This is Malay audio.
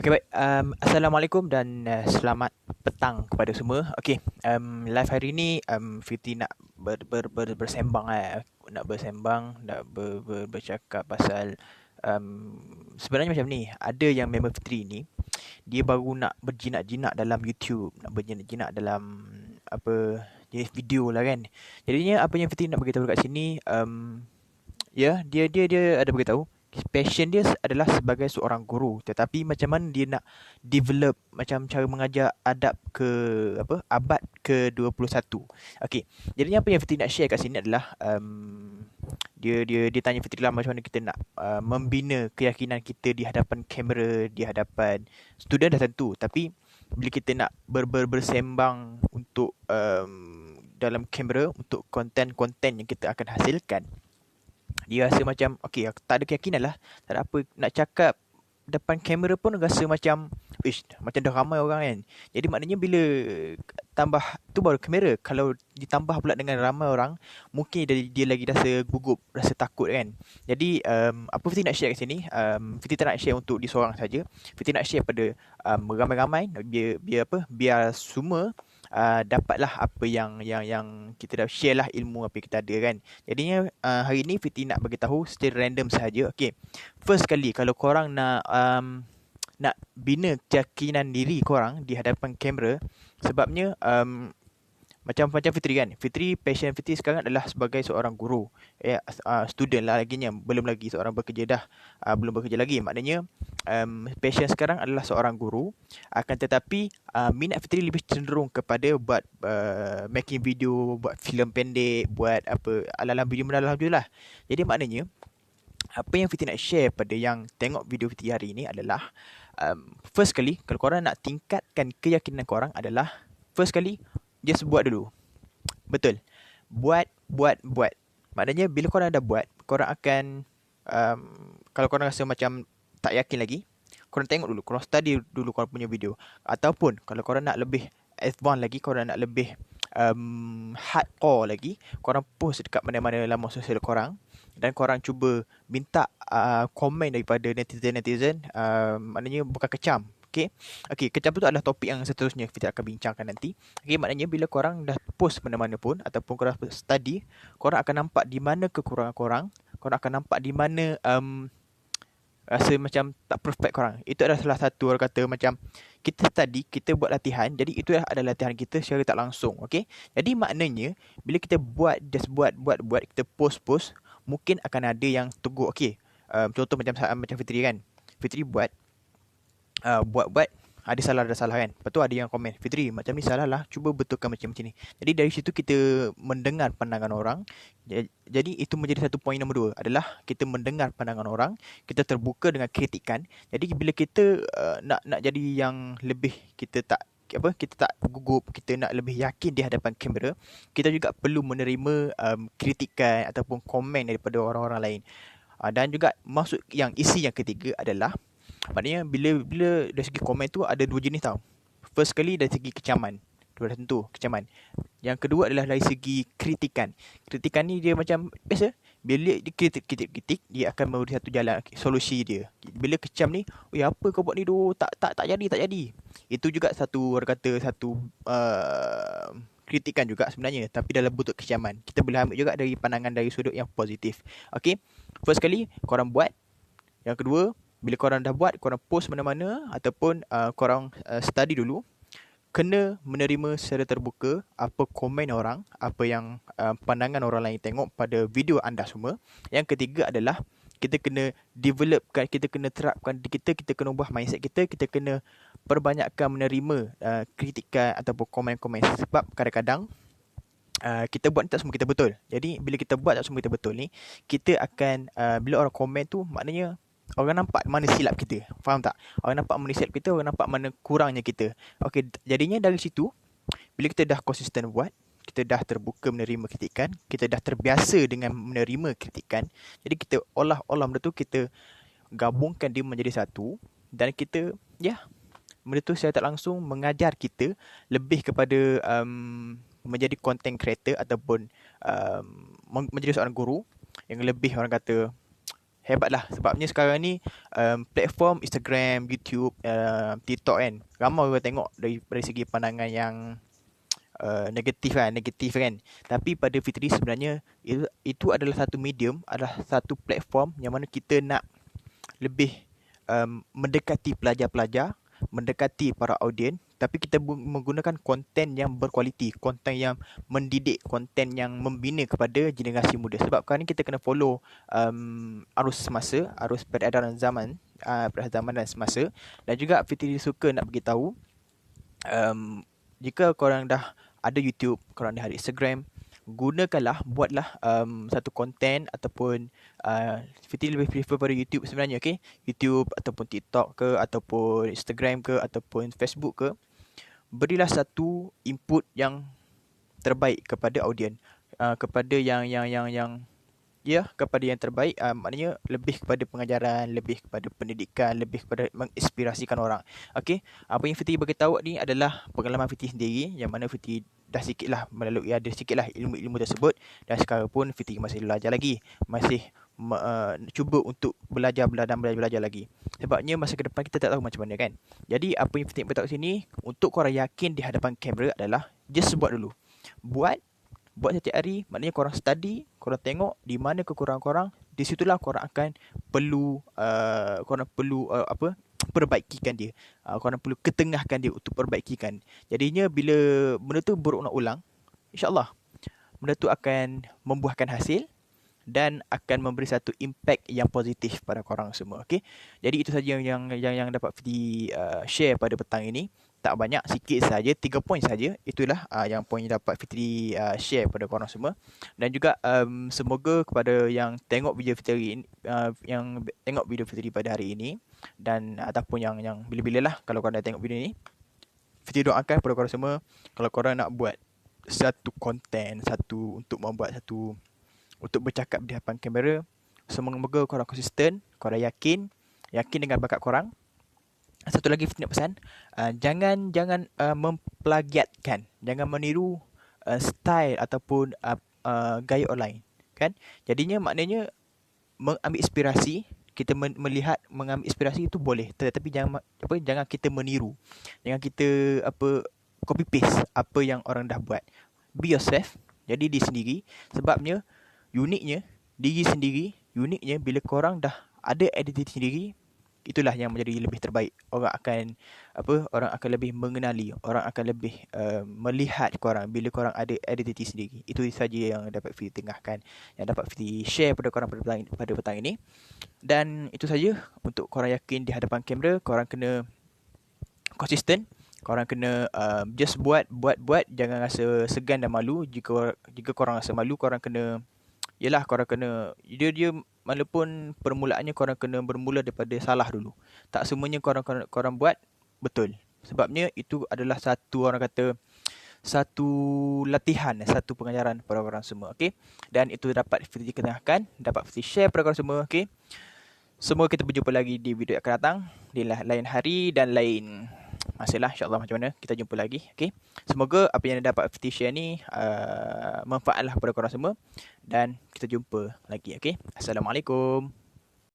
Okey, baik. Assalamualaikum dan selamat petang kepada semua. Okey, live hari ini Fiti nak bersembang nak bersembang, nak bercakap pasal sebenarnya macam ni. Ada yang member Fitri ni, dia baru nak berjinak-jinak dalam YouTube, nak berjinak-jinak dalam apa jenis video lah kan. Jadinya apa yang Fitri nak beritahu kat sini, ya, dia ada beritahu passion dia adalah sebagai seorang guru, tetapi macam mana dia nak develop macam cara mengajar adab ke abad ke-21. Okey. Jadinya apa yang Fitri nak share kat sini adalah dia tanya Fitri lah macam mana kita nak membina keyakinan kita di hadapan kamera, di hadapan student dah tentu, tapi bila kita nak bersembang untuk dalam kamera untuk konten-konten yang kita akan hasilkan, dia rasa macam okey, aku tak ada keyakinan lah, tak ada apa nak cakap depan kamera pun rasa macam macam dah ramai orang kan. Jadi maknanya bila tambah tu baru kamera, kalau ditambah pula dengan ramai orang, mungkin dia lagi rasa gugup, rasa takut kan. Jadi apa Fiti nak share kat sini, Fiti tak nak share untuk dia seorang saja. Fiti nak share pada ramai-ramai, biar semua dapatlah apa yang kita dah share lah, ilmu apa yang kita ada kan. Jadinya hari ni Fiti nak bagi tahu secara random sahaja. Okay, first kali kalau korang nak bina keyakinan diri korang di hadapan kamera, sebabnya macam Fitri kan. Fitri, passion Fitri sekarang adalah sebagai seorang guru. Student lah laginya. Belum lagi seorang bekerja dah. Belum bekerja lagi. Maknanya passion sekarang adalah seorang guru. Akan tetapi minat Fitri lebih cenderung kepada buat making video, buat filem pendek, buat apa ala-ala video mendalam je lah. Jadi maknanya apa yang Fitri nak share pada yang tengok video Fitri hari ini adalah first kali kalau korang nak tingkatkan keyakinan korang adalah first kali just buat dulu. Betul. Buat. Maknanya bila korang dah buat, korang akan kalau korang rasa macam tak yakin lagi, korang tengok dulu, korang study dulu korang punya video. Ataupun kalau korang nak lebih advance lagi, korang nak lebih hardcore lagi, korang post dekat mana-mana laman sosial korang dan korang cuba minta komen daripada netizen, maknanya bukan kecam. Okay, kecam tu adalah topik yang seterusnya kita akan bincangkan nanti. Okay, maknanya bila korang dah post mana-mana pun ataupun korang study, korang akan nampak di mana kekurangan korang, korang akan nampak di mana rasa macam tak perfect korang. Itu adalah salah satu orang kata macam kita study, kita buat latihan, jadi itu adalah latihan kita secara tak langsung. Okay, jadi maknanya bila kita buat, just buat, kita post, mungkin akan ada yang tegur. Okay, contoh macam Fitri kan. Fitri buat ada salah kan. Lepas tu ada yang komen, Fitri macam ni salah lah, cuba betulkan macam ni. Jadi dari situ kita mendengar pandangan orang. Jadi itu menjadi satu poin nombor 2 adalah kita mendengar pandangan orang, kita terbuka dengan kritikan. Jadi bila kita nak jadi yang lebih, kita tak gugup, kita nak lebih yakin di hadapan kamera, kita juga perlu menerima kritikan ataupun komen daripada orang-orang lain. Dan juga maksud yang isi yang ketiga adalah, maknanya bila dari segi komen tu ada dua jenis tau. First kali dari segi kecaman, dah tentu kecaman. Yang kedua adalah dari segi kritikan. Kritikan ni dia macam biasa, bila dia kritik, dia akan memberi satu jalan solusi dia. Bila kecam ni, apa kau buat ni tu, tak jadi. Itu juga satu orang kata satu kritikan juga sebenarnya, tapi dalam bentuk kecaman. Kita boleh ambil juga dari pandangan dari sudut yang positif. Okay, first kali korang buat. Yang kedua, bila korang dah buat, korang post mana-mana ataupun korang study dulu, kena menerima secara terbuka apa komen orang, apa yang pandangan orang lain tengok pada video anda semua. Yang ketiga adalah kita kena developkan, kita kena terapkan kita kena ubah mindset kita kena perbanyakkan menerima kritikan ataupun komen-komen. Sebab kadang-kadang kita buat ni tak semua kita betul. Jadi bila kita buat tak semua kita betul ni, kita akan bila orang komen tu, maknanya orang nampak mana silap kita. Faham tak? Orang nampak mana silap kita, orang nampak mana kurangnya kita. Okey, jadinya dari situ, bila kita dah konsisten buat, kita dah terbuka menerima kritikan, kita dah terbiasa dengan menerima kritikan, jadi kita olah benda tu, kita gabungkan dia menjadi satu, dan kita, benda tu secara tak langsung mengajar kita lebih kepada menjadi content creator ataupun menjadi seorang guru yang lebih orang kata hebatlah. Sebabnya sekarang ni platform Instagram, YouTube, TikTok kan, ramai orang tengok dari segi pandangan yang negatif kan. Tapi pada Fitri sebenarnya itu adalah satu medium, adalah satu platform yang mana kita nak lebih mendekati pelajar-pelajar, mendekati para audien, tapi kita menggunakan konten yang berkualiti, konten yang mendidik, konten yang membina kepada generasi muda. Sebab sekarang ni kita kena follow arus semasa, arus peredaran zaman, zaman dan semasa. Dan juga Fitri suka nak beritahu, jika korang dah ada YouTube, korang dah ada Instagram, gunakanlah, buatlah satu konten ataupun Fitri lebih prefer pada YouTube sebenarnya, okay? YouTube ataupun TikTok ke, ataupun Instagram ke, ataupun Facebook ke. Berilah satu input yang terbaik kepada audien, kepada yang kepada yang terbaik, maknanya lebih kepada pengajaran, lebih kepada pendidikan, lebih kepada menginspirasikan orang. Okey, apa yang Fitri bagi tahu ni adalah pengalaman Fitri sendiri, yang mana Fitri dah sikitlah melalui, ada sikitlah ilmu-ilmu tersebut, dan sekarang pun Fitri masih belajar lagi, masih cuba untuk belajar lagi. Sebabnya masa ke depan kita tak tahu macam mana kan. Jadi apa yang Fitri beritahu sini, untuk korang yakin di hadapan kamera adalah just buat dulu. Buat setiap hari, maknanya korang study, korang tengok di mana kekurangan korang, di situlah korang akan perlu perbaikikan dia. Korang perlu ketengahkan dia untuk perbaikikan. Jadinya bila benda tu berulang-ulang, insya-Allah benda tu akan membuahkan hasil dan akan memberi satu impact yang positif pada korang semua. Okey. Jadi itu saja yang dapat Fitri share pada petang ini. Tak banyak, sikit saja, 3 poin saja. Itulah yang poin yang dapat Fitri share pada korang semua. Dan juga semoga kepada yang tengok video Fitri pada hari ini, dan ataupun yang bila-bila lah kalau korang dah tengok video ni, Fitri doakan kepada korang semua, kalau korang nak buat satu konten, untuk bercakap di hadapan kamera, semoga korang konsisten, korang yakin dengan bakat korang. Satu lagi Fitri nak pesan, jangan memplagiatkan, jangan meniru style ataupun gaya online kan. Jadinya maknanya mengambil inspirasi, kita melihat, mengambil inspirasi itu boleh, tetapi jangan kita meniru, jangan kita copy paste apa yang orang dah buat. Be yourself, jadi diri sendiri. Sebabnya diri sendiri uniknya bila korang dah ada identiti sendiri, itulah yang menjadi lebih terbaik. Orang akan lebih mengenali, orang akan lebih melihat korang bila korang ada identiti sendiri. Itu saja yang dapat Fitri tengahkan, yang dapat Fitri share pada korang pada petang ini. Dan itu saja. Untuk korang yakin di hadapan kamera, korang kena konsisten, korang kena just buat, jangan rasa segan dan malu. Jika korang rasa malu, korang kena dia walaupun permulaannya korang kena bermula daripada salah dulu. Tak semuanya korang buat betul. Sebabnya itu adalah satu latihan, satu pengajaran kepada korang semua. Okay? Dan itu dapat Fitri ketengahkan, dapat Fitri share kepada korang semua. Okay? Semoga kita berjumpa lagi di video yang akan datang, di lain hari dan lain masalah, insyaAllah macam mana kita jumpa lagi. Okay? Semoga apa yang dapat Fitri share ni manfaatlah kepada korang semua, dan kita jumpa lagi. Okay? Assalamualaikum.